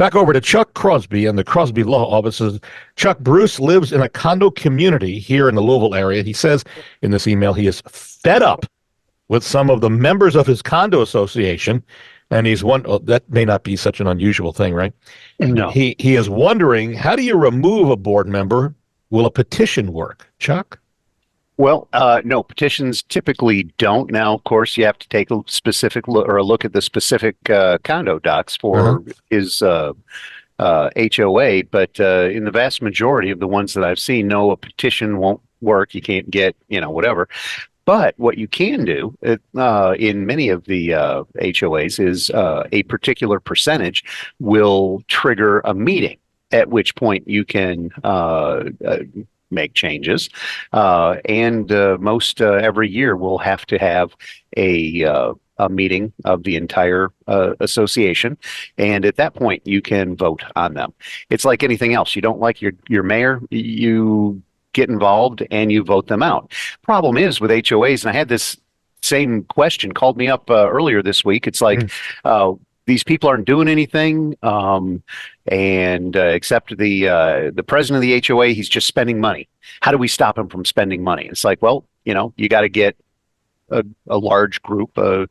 Back over to Chuck Crosby and the Crosby Law Offices. Chuck, Bruce lives in a condo community here in the Louisville area. He says in this email he is fed up with some of the members of his condo association, and that may not be such an unusual thing, right? No. He is wondering, how do you remove a board member? Will a petition work, Chuck? Well, no, petitions typically don't. Now, of course, you have to take a specific look or a look at the specific condo docs for his HOA. But in the vast majority of the ones that I've seen, no, a petition won't work. You can't get, whatever. But what you can do in many of the HOAs is a particular percentage will trigger a meeting, at which point you can make changes, and most every year we'll have to have a meeting of the entire association, and at that point you can vote on them. It's like anything else. You don't like your mayor, you get involved and you vote them out. Problem is with HOAs, and I had this same question called me up earlier this week. It's like these people aren't doing anything, and except the president of the HOA, he's just spending money. How do we stop him from spending money? It's like, well, you got to get a large group, a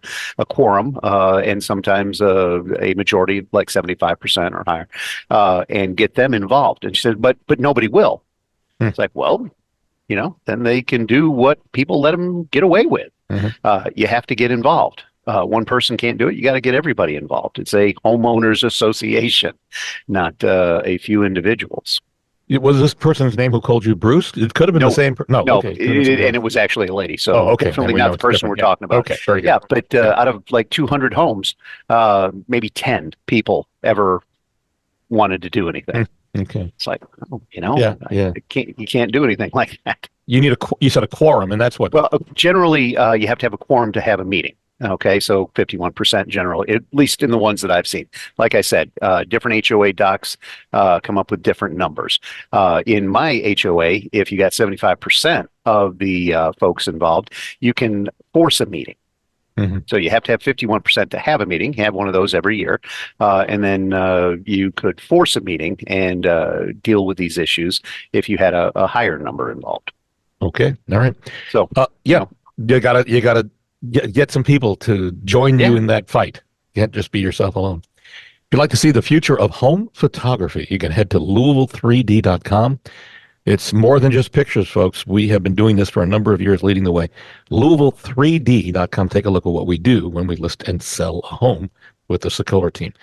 quorum, and sometimes a majority, like 75% or higher, and get them involved. And she said, but nobody will. It's like, well, then they can do what people let them get away with. You have to get involved. One person can't do it. You got to get everybody involved. It's a homeowners association, not a few individuals. Was this person's name who called you Bruce? It could have been the same. No, okay. And it was actually a lady. So definitely not the person we're talking about. Okay, very good. Yeah, but out of like 200 homes, maybe 10 people ever wanted to do anything. Okay. It's like, you can't do anything like that. You said a quorum, and that's what? Well, generally, you have to have a quorum to have a meeting. Okay, so 51% generally, at least in the ones that I've seen. Like I said, different HOA docs come up with different numbers. In my HOA, if you got 75% of the folks involved, you can force a meeting. So you have to have 51% to have a meeting, have one of those every year, and then you could force a meeting and deal with these issues if you had a higher number involved. Okay, all right. So you gotta get some people to join you in that fight. You can't just be yourself alone. If you'd like to see the future of home photography, you can head to Louisville3D.com. It's more than just pictures, folks. We have been doing this for a number of years, leading the way. Louisville3D.com. Take a look at what we do when we list and sell a home with the Sokoler team.